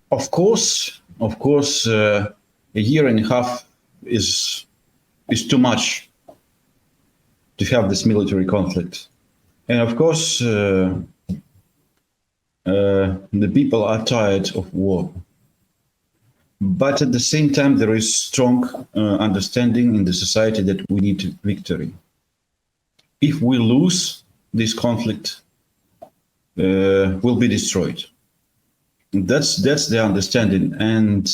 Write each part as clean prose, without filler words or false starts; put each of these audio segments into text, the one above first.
Of course, a year and a half is too much to have this military conflict, and of course, the people are tired of war. But at the same time, there is strong understanding in the society that we need victory. If we lose this conflict, we'll be destroyed. That's the understanding, and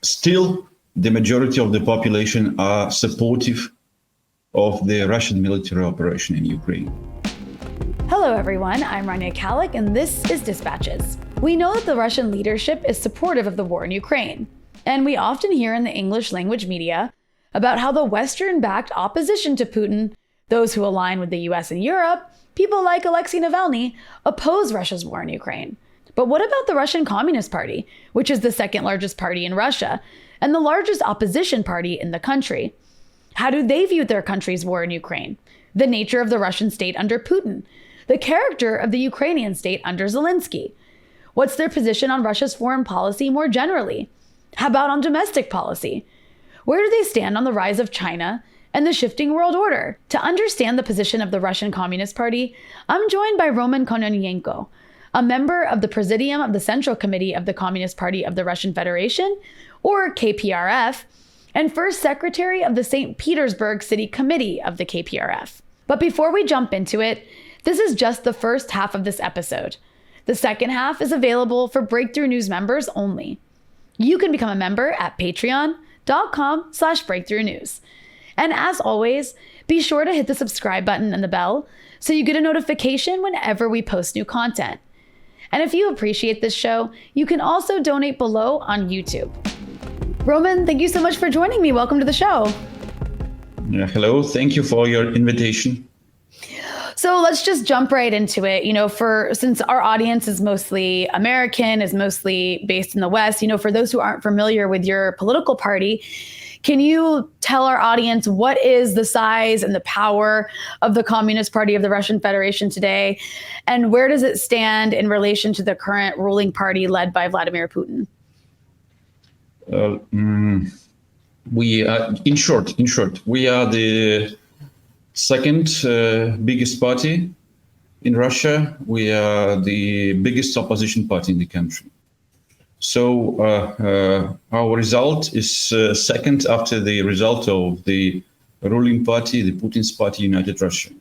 still, the majority of the population are supportive of the Russian military operation in Ukraine. Hello, everyone. I'm Rania Khalek, and this is Dispatches. We know that the Russian leadership is supportive of the war in Ukraine, and we often hear in the English language media about how the Western-backed opposition to Putin, those who align with the US and Europe, people like Alexei Navalny, oppose Russia's war in Ukraine. But what about the Russian Communist Party, which is the second largest party in Russia and the largest opposition party in the country? How do they view their country's war in Ukraine, the nature of the Russian state under Putin, the character of the Ukrainian state under Zelensky? What's their position on Russia's foreign policy more generally? How about on domestic policy? Where do they stand on the rise of China and the shifting world order? To understand the position of the Russian Communist Party, I'm joined by Roman Kononenko, a member of the Presidium of the Central Committee of the Communist Party of the Russian Federation, or KPRF, and First Secretary of the Saint Petersburg City Committee of the KPRF. But before we jump into it, this is just the first half of this episode. The second half is available for Breakthrough News members only. You can become a member at patreon.com/Breakthrough News. And as always, be sure to hit the subscribe button and the bell so you get a notification whenever we post new content. And if you appreciate this show, you can also donate below on YouTube. Roman, thank you so much for joining me. Welcome to the show. Hello, thank you for your invitation. So let's just jump right into it. Since our audience is mostly American, is mostly based in the West, for those who aren't familiar with your political party, can you tell our audience what is the size and the power of the Communist Party of the Russian Federation today? And where does it stand in relation to the current ruling party led by Vladimir Putin? In short, we are the second biggest party in Russia. We are the biggest opposition party in the country. So our result is second after the result of the ruling party, the Putin's party, United Russia.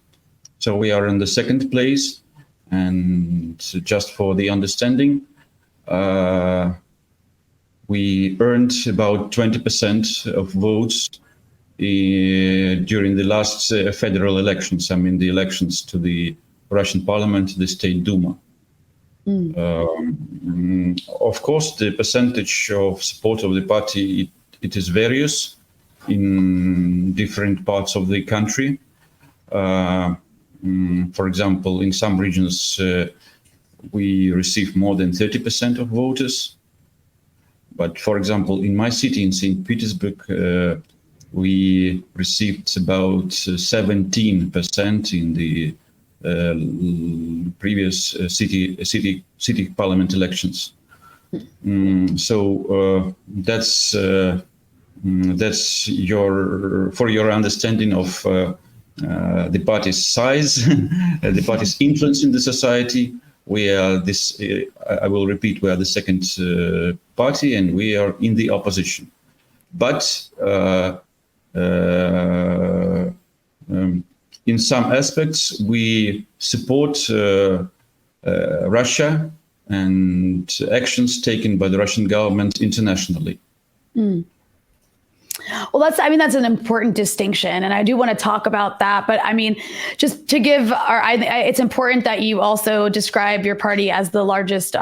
So we are in the second place. And just for the understanding, we earned about 20% of votes during the last federal elections. I mean, the elections to the Russian parliament, the State Duma. Of course, the percentage of support of the party, it is various in different parts of the country. For example, in some regions, we receive more than 30% of voters. But for example, in my city, in Saint Petersburg, we received about 17% in the previous city parliament elections. So that's for your understanding of the party's size, the party's influence in the society. We are this. I will repeat. We are the second party, and we are in the opposition. But in some aspects, we support Russia and actions taken by the Russian government internationally. Well, that's an important distinction, and I do want to talk about that. But just to give it's important that you also describe your party as the largest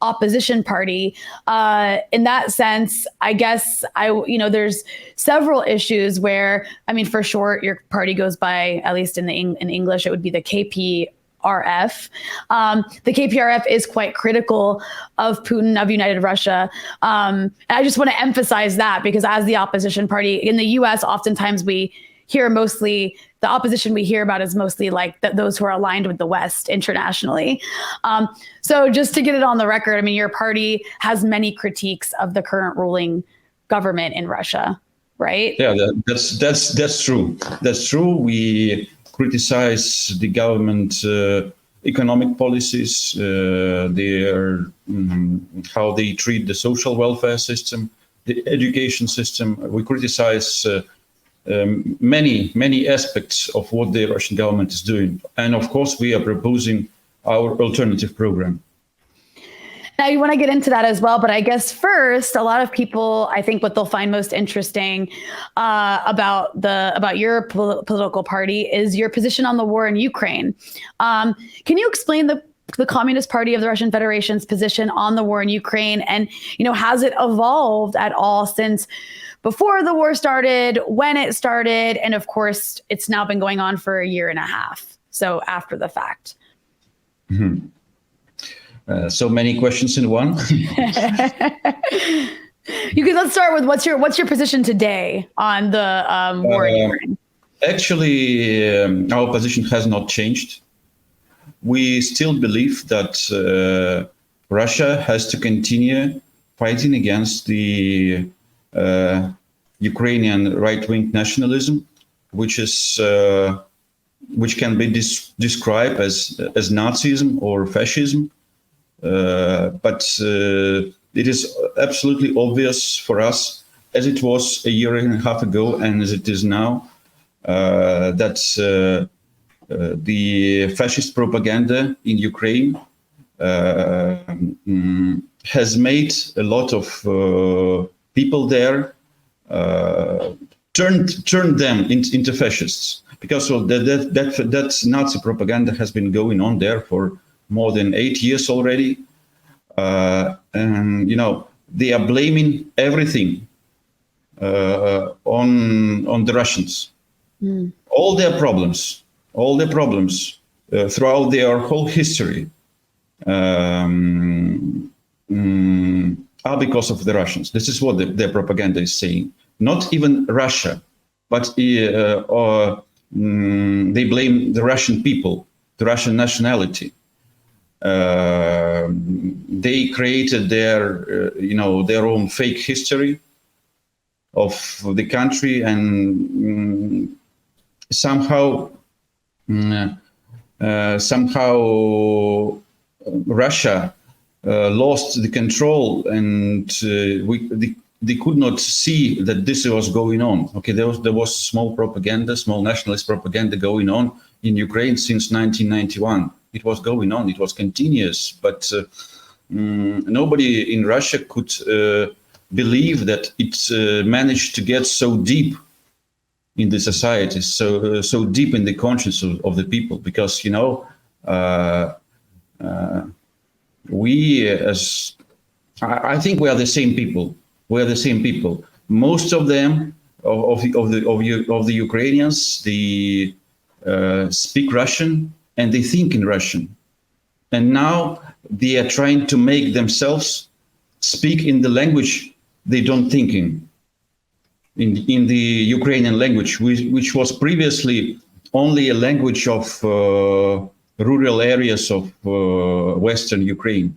opposition party. In that sense, I guess there's several issues where, for short, your party goes by, at least in English, it would be the KPRF. The KPRF is quite critical of Putin, of United Russia. And I just want to emphasize that because as the opposition party in the US, oftentimes we hear mostly, the opposition we hear about is mostly like those who are aligned with the West internationally. So just to get it on the record, I mean, your party has many critiques of the current ruling government in Russia, right? Yeah, that's true. That's true. We criticize the government economic policies, how they treat the social welfare system, the education system. We criticize many aspects of what the Russian government is doing. And of course, we are proposing our alternative program. Now, you want to get into that as well, but I guess first, a lot of people, I think what they'll find most interesting about your political party is your position on the war in Ukraine. Can you explain the Communist Party of the Russian Federation's position on the war in Ukraine, and has it evolved at all since before the war started, when it started, and of course, it's now been going on for a year and a half, so after the fact? Mm-hmm. So many questions in one. Let's start with what's your position today on the war in Ukraine? Actually, our position has not changed. We still believe that Russia has to continue fighting against the Ukrainian right-wing nationalism, which can be described as Nazism or fascism. But it is absolutely obvious for us, as it was a year and a half ago and as it is now, that the fascist propaganda in Ukraine has made a lot of people there turned them into fascists, because that Nazi propaganda has been going on there for more than 8 years already. And, they are blaming everything on the Russians. Mm. All their problems throughout their whole history are because of the Russians. This is what their propaganda is saying. Not even Russia, but they blame the Russian people, the Russian nationality. They created their own fake history of the country, and somehow Russia lost the control, and they could not see that this was going on. Okay, there was small nationalist propaganda going on in Ukraine since 1991. It was going on, it was continuous, but nobody in Russia could believe that it managed to get so deep in the society, so deep in the conscience of the people, because I think we are the same people. We are the same people. Most of them, of the Ukrainians, they speak Russian and they think in Russian. And now they are trying to make themselves speak in the language they don't think in the Ukrainian language, which was previously only a language of rural areas of Western Ukraine.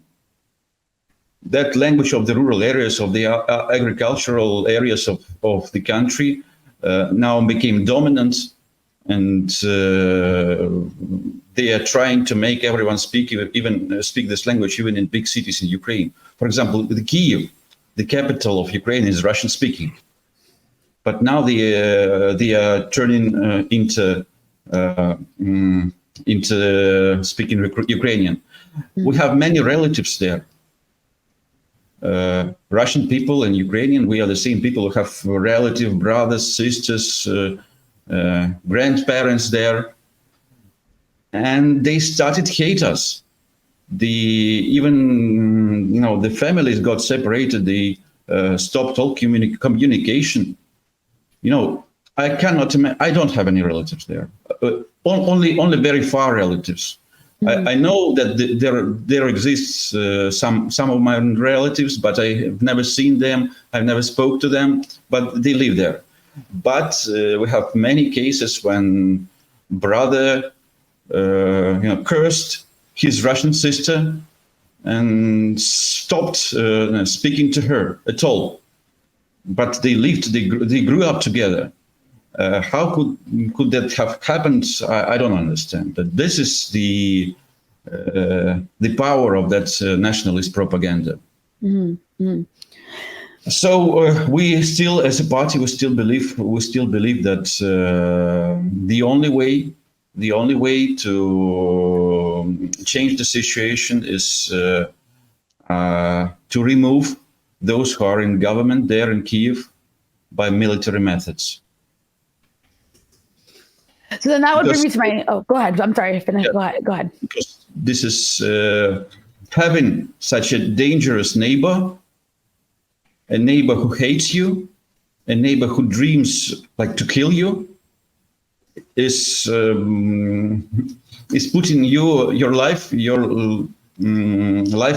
That language of the rural areas, of the agricultural areas of the country now became dominant, and they are trying to make everyone speak this language, even in big cities in Ukraine. For example, the Kyiv, the capital of Ukraine, is Russian speaking, but now they are turning into speaking Ukrainian. Mm-hmm. We have many relatives there. Russian people and Ukrainian, we are the same people. We have relative brothers, sisters, grandparents there, and they started hate us. The families got separated. They stopped all communication. I cannot imagine. I don't have any relatives there. Only very far relatives. Mm-hmm. I know that there exists some of my relatives, but I have never seen them. I've never spoke to them, but they live there. But we have many cases when brother, cursed his Russian sister and stopped speaking to her at all. But they lived, they grew up together. How could that have happened? I don't understand. But this is the power of that nationalist propaganda. Mm-hmm. So we still, as a party, we still believe that the only way to change the situation is to remove those who are in government there in Kiev by military methods. So then that would bring me to my. Oh, go ahead. I'm sorry. Finish. Yeah. Go ahead. Because this is having such a dangerous neighbor, a neighbor who hates you, a neighbor who dreams like to kill you, is putting your life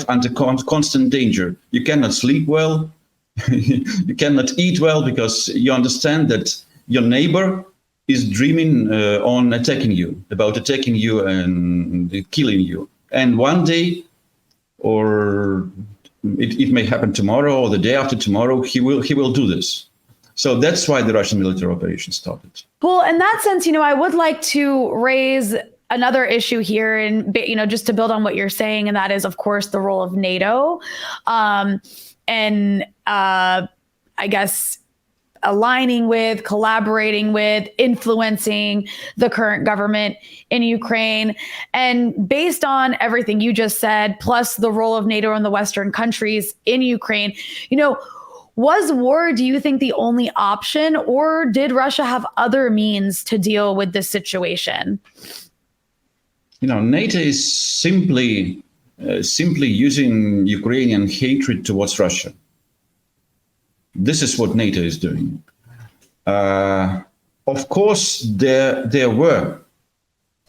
under constant danger. You cannot sleep well, you cannot eat well, because you understand that your neighbor is dreaming about attacking you and killing you. And one day, or it may happen tomorrow or the day after tomorrow, he will do this. So that's why the Russian military operation started. Well, in that sense, I would like to raise another issue here, and just to build on what you're saying, and that is, of course, the role of NATO, and I guess aligning with, collaborating with, influencing the current government in Ukraine. And based on everything you just said, plus the role of NATO and the Western countries in Ukraine, was war, do you think, the only option, or did Russia have other means to deal with this situation? NATO is simply using Ukrainian hatred towards Russia. This is what NATO is doing. Of course, there were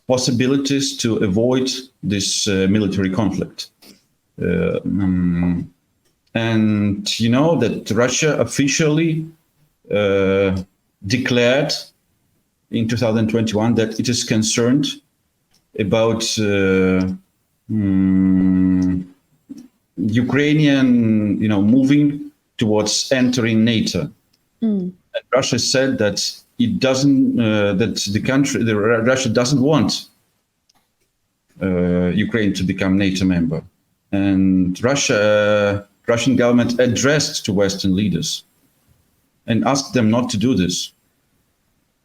possibilities to avoid this military conflict. And you know that Russia officially declared in 2021 that it is concerned about Ukrainian, moving towards entering NATO. And Russia said that it doesn't, Russia doesn't want Ukraine to become NATO member. And Russian government addressed to Western leaders and asked them not to do this.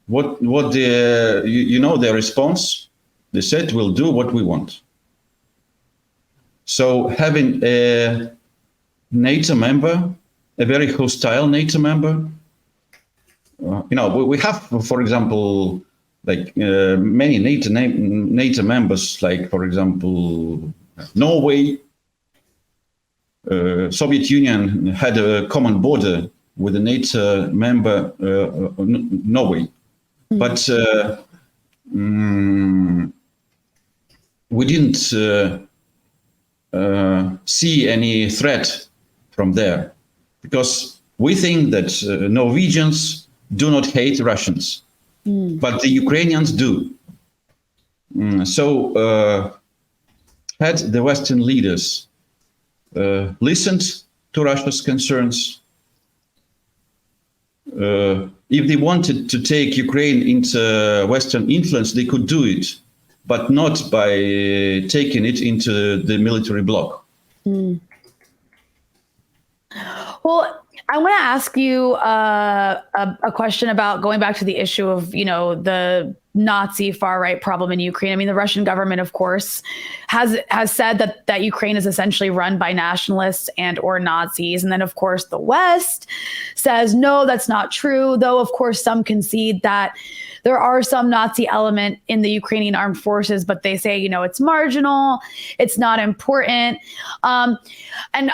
What their response? They said, we'll do what we want. So having a NATO member, a very hostile NATO member, we have, for example, like many NATO members, like, for example, Norway. Soviet Union had a common border with a NATO member, Norway. But we didn't see any threat from there, because we think that Norwegians do not hate Russians, but the Ukrainians do. So had the Western leaders listened to Russia's concerns, if they wanted to take Ukraine into Western influence, they could do it, but not by taking it into the military bloc. Well, I want to ask you a question about going back to the issue of, the Nazi far-right problem in Ukraine. I mean, the Russian government, of course, has said that Ukraine is essentially run by nationalists and or Nazis. And then, of course, the West says, no, that's not true. Though, of course, some concede that there are some Nazi element in the Ukrainian armed forces, but they say, it's marginal, it's not important. And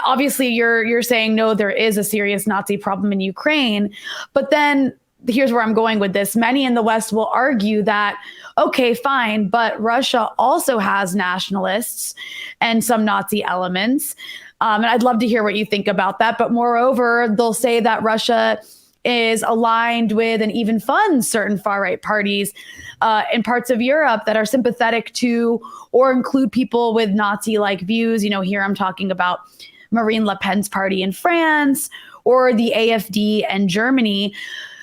obviously you're saying, no, there is a serious Nazi problem in Ukraine. But then here's where I'm going with this. Many in the West will argue that, okay, fine, but Russia also has nationalists and some Nazi elements. And I'd love to hear what you think about that. But moreover, they'll say that Russia is aligned with and even funds certain far-right parties in parts of Europe that are sympathetic to or include people with Nazi-like views. Here I'm talking about Marine Le Pen's party in France or the AfD in Germany.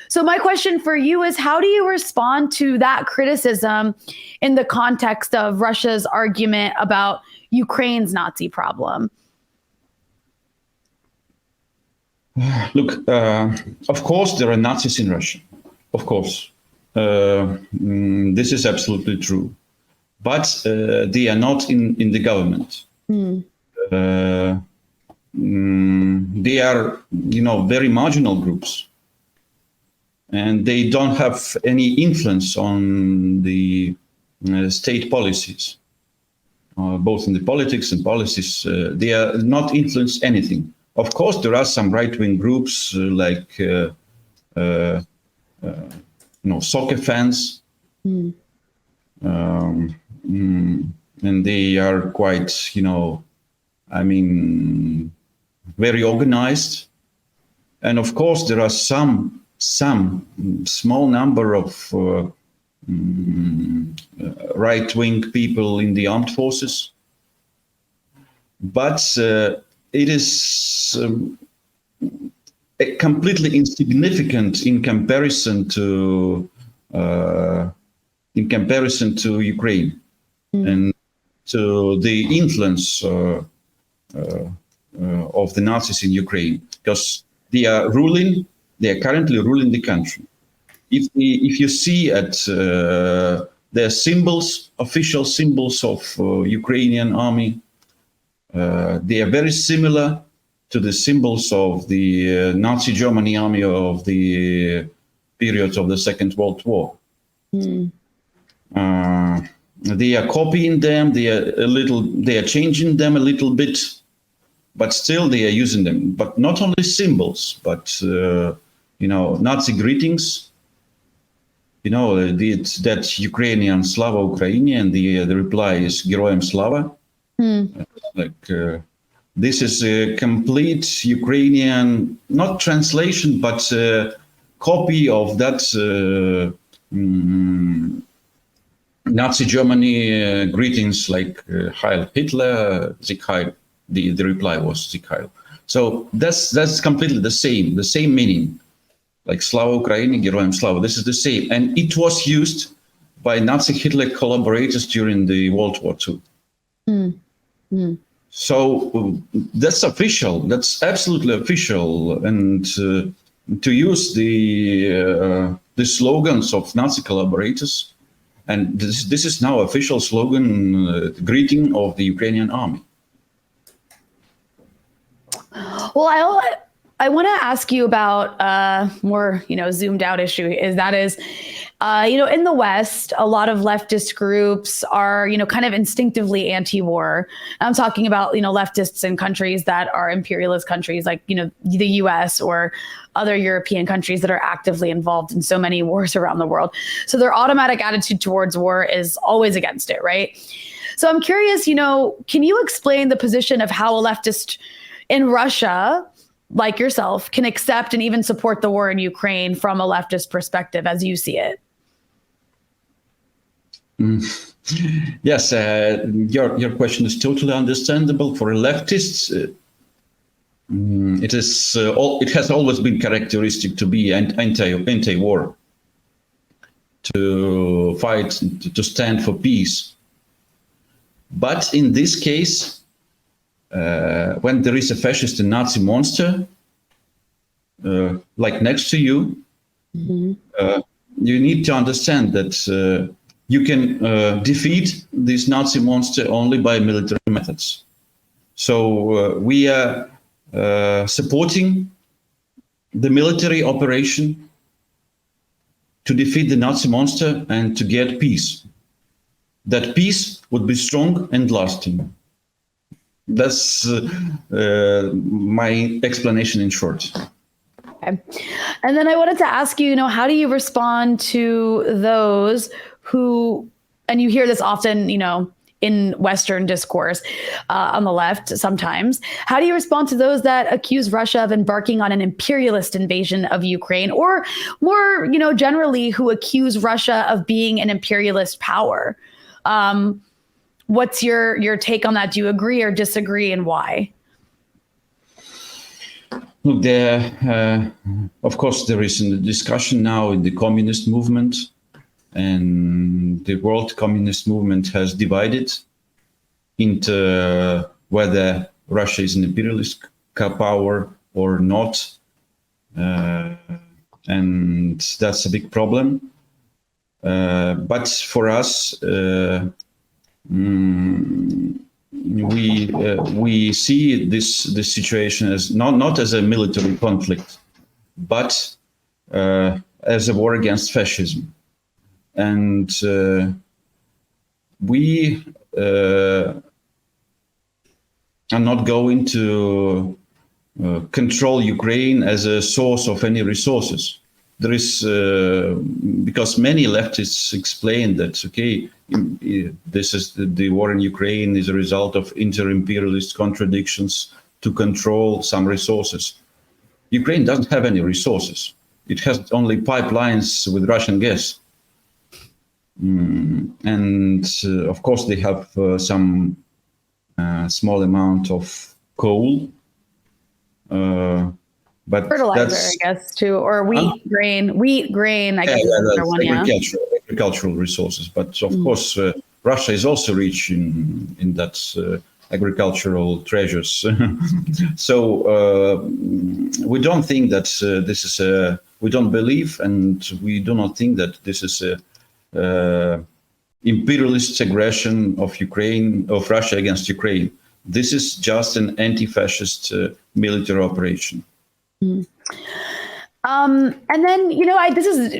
So my question for you is, how do you respond to that criticism in the context of Russia's argument about Ukraine's Nazi problem? Look, of course, there are Nazis in Russia. Of course. This is absolutely true. But they are not in the government. They are, very marginal groups. And they don't have any influence on the state policies, both in the politics and policies. They are not influence anything. Of course, there are some right-wing groups like, soccer fans, and they are quite, very organized. And of course, there are some small number of right-wing people in the armed forces, but it is completely insignificant in comparison to Ukraine and to the influence of the Nazis in Ukraine, because they are currently ruling the country. If you see at their symbols, official symbols of Ukrainian army, they are very similar to the symbols of the Nazi Germany army of the period of the Second World War. They are copying them. They are changing them a little bit, but still they are using them. But not only symbols, but Nazi greetings. That Ukrainian Slava Ukraini, and the reply is Geroyam Slava. This is a complete Ukrainian, not translation, but copy of that Nazi Germany greetings, like Heil Hitler, Sieg Heil. The reply was Sieg Heil. So that's completely the same meaning, like Slava Ukraini, Geroyam Slava. This is the same, and it was used by Nazi Hitler collaborators during the World War II. So that's official. That's absolutely official, and to use the slogans of Nazi collaborators, and this is now official slogan, greeting of the Ukrainian army. Well, I want to ask you about a more, zoomed out issue. In the West, a lot of leftist groups are, kind of instinctively anti-war. I'm talking about, leftists in countries that are imperialist countries like, the US or other European countries that are actively involved in so many wars around the world. So their automatic attitude towards war is always against it, right? So I'm curious, can you explain the position of how a leftist in Russia, like yourself, can accept and even support the war in Ukraine from a leftist perspective as you see it? Yes, your question is totally understandable. For leftists, it has always been characteristic to be anti-war, to fight, to stand for peace. But in this case, when there is a fascist and Nazi monster, like next to you, you need to understand that you can defeat this Nazi monster only by military methods. So we are supporting the military operation to defeat the Nazi monster and to get peace. That peace would be strong and lasting. That's my explanation in short. Okay. And then I wanted to ask you, how do you respond to those who, and you hear this often, in Western discourse on the left sometimes. How do you respond to those that accuse Russia of embarking on an imperialist invasion of Ukraine, or more, generally, who accuse Russia of being an imperialist power? What's your take on that? Do you agree or disagree, and why? Look, of course, there is a discussion now in the communist movement, and the world communist movement has divided into whether Russia is an imperialist power or not. And that's a big problem. But for us, we see this situation as not as a military conflict, but as a war against fascism. And we are not going to control Ukraine as a source of any resources. There is, because many leftists explain that, okay, this is the war in Ukraine is a result of inter-imperialist contradictions to control some resources. Ukraine doesn't have any resources. It has only pipelines with Russian gas. And of course, they have some small amount of coal. But fertilizer, I guess, too, or wheat grain. I guess agricultural resources. But of course, Russia is also rich in that agricultural treasures. So we don't think that this is we don't believe, and we do not think that this is a imperialist aggression of Russia against Ukraine. This is just an anti-fascist military operation. And then, this is,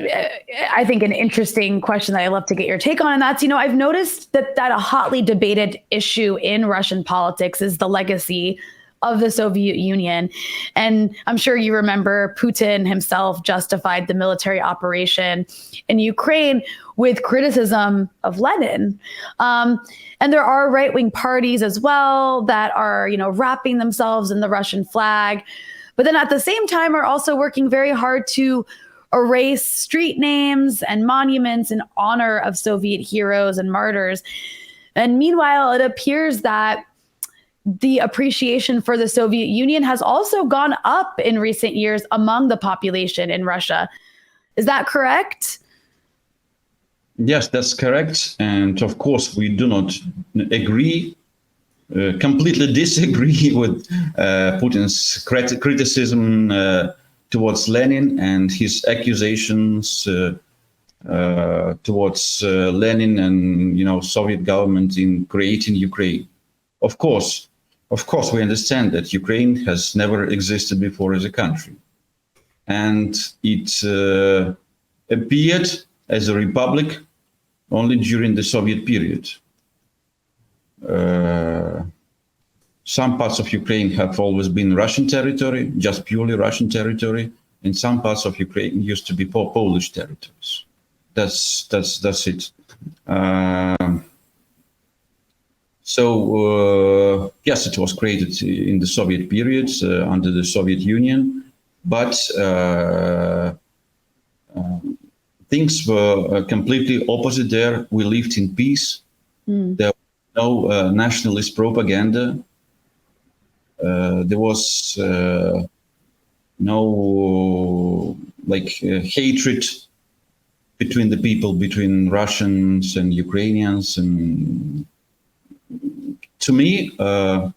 I think, an interesting question that I'd love to get your take on. And that's, I've noticed that a hotly debated issue in Russian politics is the legacy of the Soviet Union. And I'm sure you remember Putin himself justified the military operation in Ukraine with criticism of Lenin. And there are right-wing parties as well that are, wrapping themselves in the Russian flag, but then at the same time are also working very hard to erase street names and monuments in honor of Soviet heroes and martyrs. And meanwhile, it appears that the appreciation for the Soviet Union has also gone up in recent years among the population in Russia. Is that correct? Yes, that's correct. And of course, we do not agree, completely disagree with Putin's criticism towards Lenin and his accusations towards Lenin and Soviet government in creating Ukraine. Of course, we understand that Ukraine has never existed before as a country, and it appeared as a republic only during the Soviet period. Some parts of Ukraine have always been Russian territory, just purely Russian territory, and some parts of Ukraine used to be Polish territories. That's it. So yes, it was created in the Soviet period under the Soviet Union, but things were completely opposite there. We lived in peace. There was no nationalist propaganda. There was no hatred between the people, between Russians and Ukrainians. And to me, I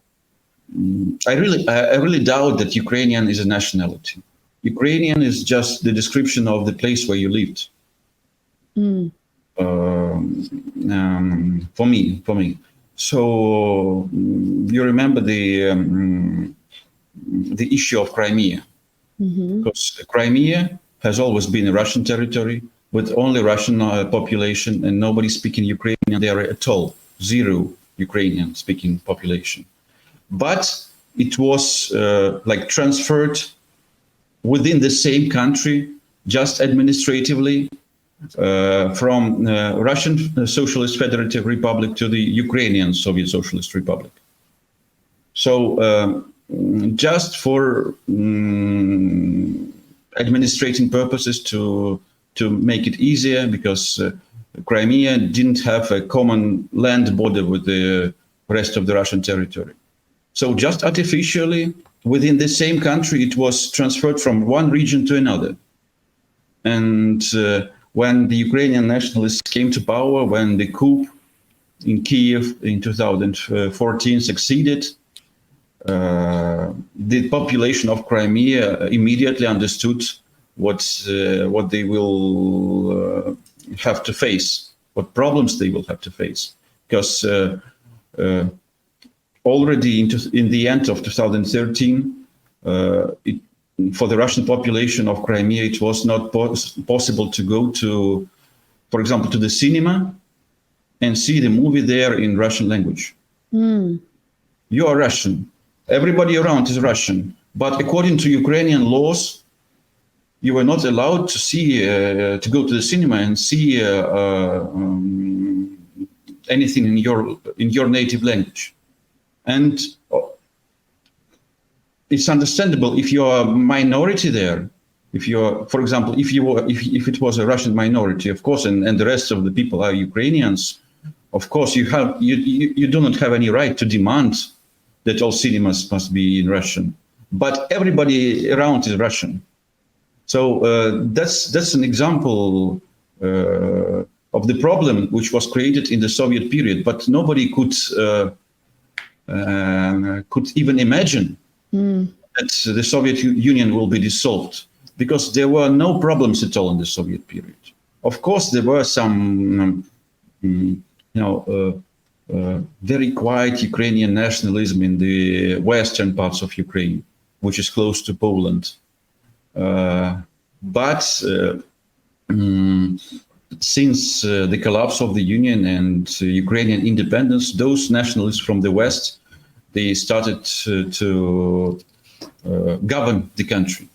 really doubt that Ukrainian is a nationality. Ukrainian is just the description of the place where you lived. For me. So you remember the issue of Crimea, because Crimea has always been a Russian territory with only Russian population and nobody speaking Ukrainian there at all. Zero Ukrainian speaking population. But it was transferred within the same country, just administratively, from Russian Socialist Federative Republic to the Ukrainian Soviet Socialist Republic. So just for administrating purposes, to make it easier, because Crimea didn't have a common land border with the rest of the Russian territory. So just artificially, within the same country, it was transferred from one region to another. And when the Ukrainian nationalists came to power, when the coup in Kiev in 2014 succeeded, the population of Crimea immediately understood what they will have to face, what problems they will have to face, because already in the end of 2013, for the Russian population of Crimea, it was not possible to go to, for example, to the cinema and see the movie there in Russian language. You are Russian. Everybody around is Russian. But according to Ukrainian laws, you were not allowed to see, to go to the cinema and see anything in your native language. And it's understandable if you are a minority there. If you are, for example, if it was a Russian minority, of course, and the rest of the people are Ukrainians, of course, you do not have any right to demand that all cinemas must be in Russian. But everybody around is Russian. So that's an example of the problem which was created in the Soviet period, but nobody could even imagine that the Soviet Union will be dissolved, because there were no problems at all in the Soviet period. Of course, there were some, very quiet Ukrainian nationalism in the western parts of Ukraine, which is close to Poland. But since the collapse of the Union and Ukrainian independence, those nationalists from the West, they started to govern the country.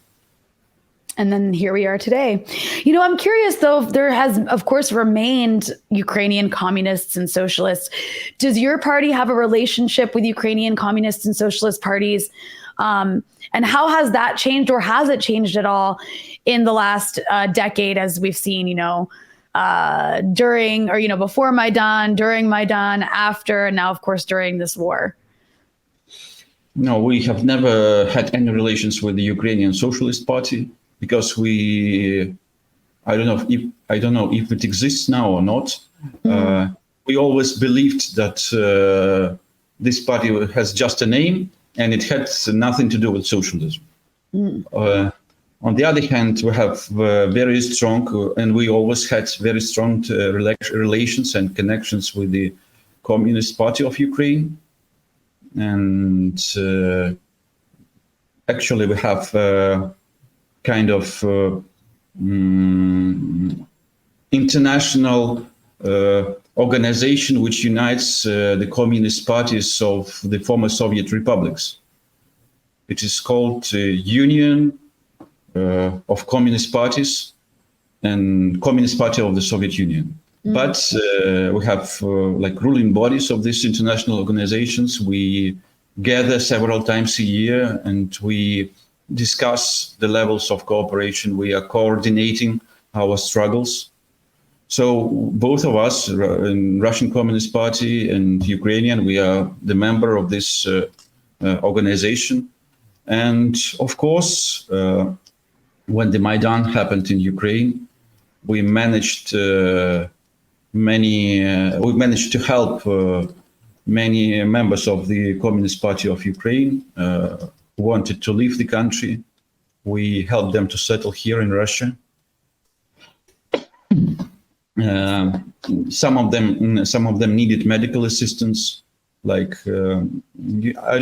And then here we are today. I'm curious, though, there has, of course, remained Ukrainian communists and socialists. Does your party have a relationship with Ukrainian communist and socialist parties? And how has that changed, or has it changed at all in the last decade, as we've seen, during or, before Maidan, during Maidan, after, and now, of course, during this war? No, we have never had any relations with the Ukrainian Socialist Party, because I don't know if it exists now or not. We always believed that this party has just a name, and it had nothing to do with socialism. On the other hand, we have very strong, and we always had very strong relations and connections with the Communist Party of Ukraine. And actually, we have kind of international organization which unites the communist parties of the former Soviet republics. It is called Union of Communist Parties and Communist Party of the Soviet Union. But we have ruling bodies of these international organizations. We gather several times a year and we discuss the levels of cooperation. We are coordinating our struggles. So both of us, in Russian Communist Party and Ukrainian, we are the member of this organization. And of course, when the Maidan happened in Ukraine, we managed to help many members of the Communist Party of Ukraine who wanted to leave the country. We helped them to settle here in Russia. Some of them needed medical assistance. I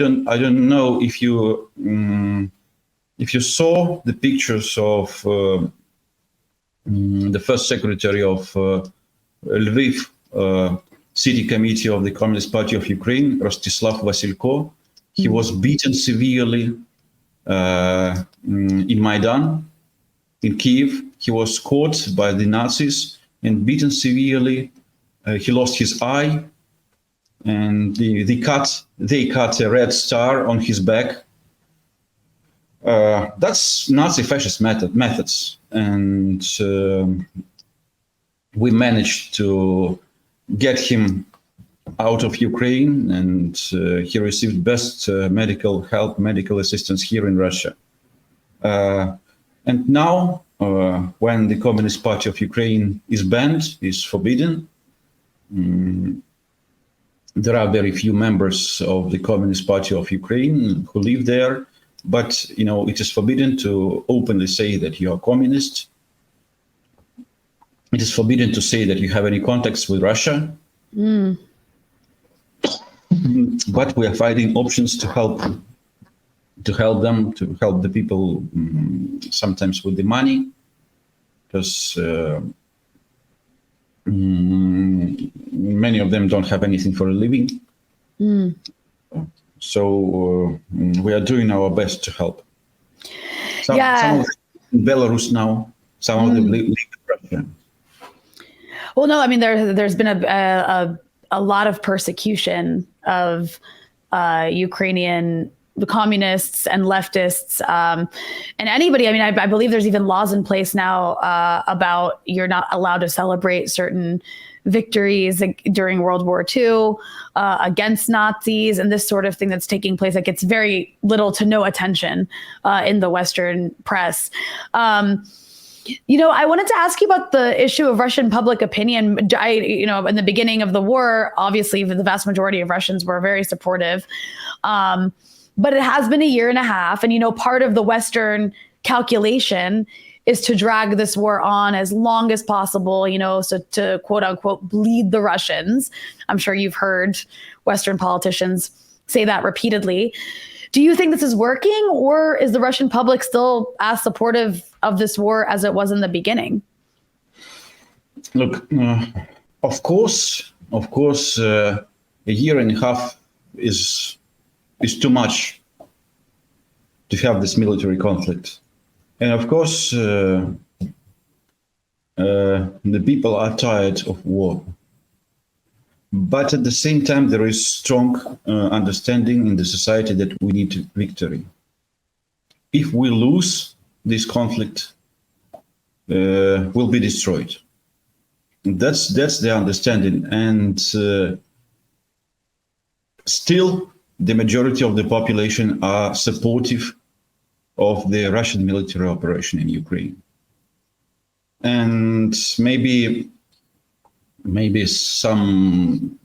don't know if you saw the pictures of the first secretary of Lviv City Committee of the Communist Party of Ukraine, Rostislav Vasilko. He was beaten severely in Maidan, in Kiev. he was caught by the Nazis and beaten severely. He lost his eye, and they cut a red star on his back. That's Nazi fascist methods, and we managed to get him out of Ukraine, and he received best medical help, medical assistance here in Russia. And now, when the Communist Party of Ukraine is banned, is forbidden, there are very few members of the Communist Party of Ukraine who live there, but it is forbidden to openly say that you are communist. It is forbidden to say that you have any contacts with Russia. But we are finding options to help them, to help the people, sometimes with the money, because many of them don't have anything for a living. So we are doing our best to help. Some of in Belarus now, some of them live in Russia. Well, no, I mean there's been a lot of persecution of Ukrainian communists and leftists, and anybody. I mean, I believe there's even laws in place now about you're not allowed to celebrate certain victories during World War II against Nazis, and this sort of thing that's taking place that gets very little to no attention in the Western press. I wanted to ask you about the issue of Russian public opinion. In the beginning of the war, obviously the vast majority of Russians were very supportive. But it has been a year and a half. And, part of the Western calculation is to drag this war on as long as possible, so to quote unquote, bleed the Russians. I'm sure you've heard Western politicians say that repeatedly. Do you think this is working, or is the Russian public still as supportive of this war as it was in the beginning? Look, of course, a year and a half is too much to have this military conflict. And of course, the people are tired of war. But at the same time, there is strong understanding in the society that we need victory. If we lose this conflict, we'll be destroyed. That's the understanding. And still, the majority of the population are supportive of the Russian military operation in Ukraine. And maybe some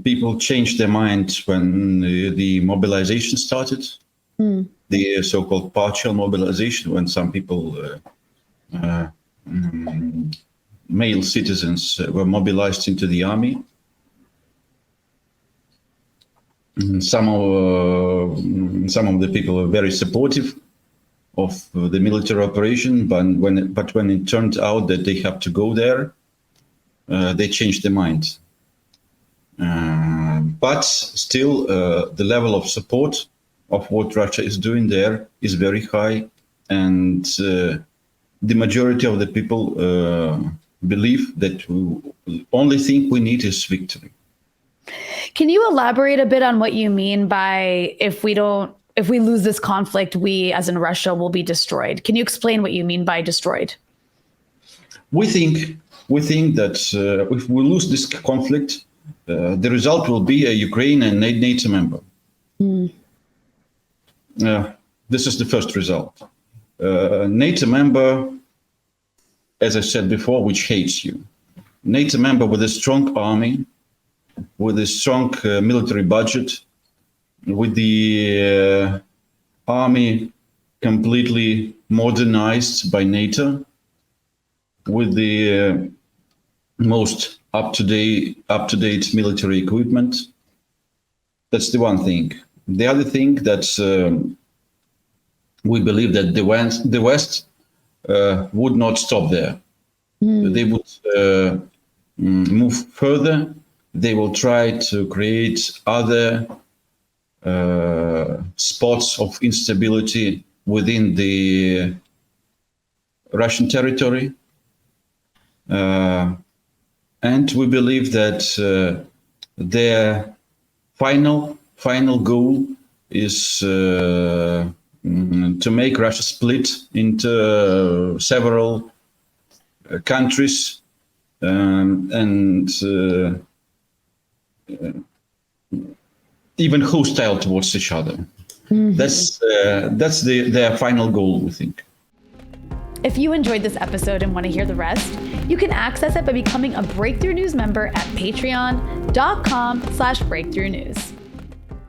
people changed their mind when the mobilization started, the so-called partial mobilization, when some people, male citizens, were mobilized into the army. Some of the people were very supportive of the military operation, but when it turned out that they have to go there, they changed their mind. But still, the level of support of what Russia is doing there is very high, and the majority of the people believe that the only thing we need is victory. Can you elaborate a bit on what you mean by if we lose this conflict, we, as in Russia, will be destroyed? Can you explain what you mean by destroyed? We think that if we lose this conflict, the result will be a Ukraine and NATO member. This is the first result. NATO member, as I said before, which hates you. NATO member with a strong army, with a strong military budget, with the army completely modernized by NATO, with the most up-to-date military equipment. That's the one thing. The other thing that we believe that the West would not stop there. They would move further. They will try to create other spots of instability within the Russian territory. And we believe that their final goal is to make Russia split into several countries and even hostile towards each other. Mm-hmm. That's their final goal, we think. If you enjoyed this episode and want to hear the rest, you can access it by becoming a Breakthrough News member at patreon.com/breakthroughnews.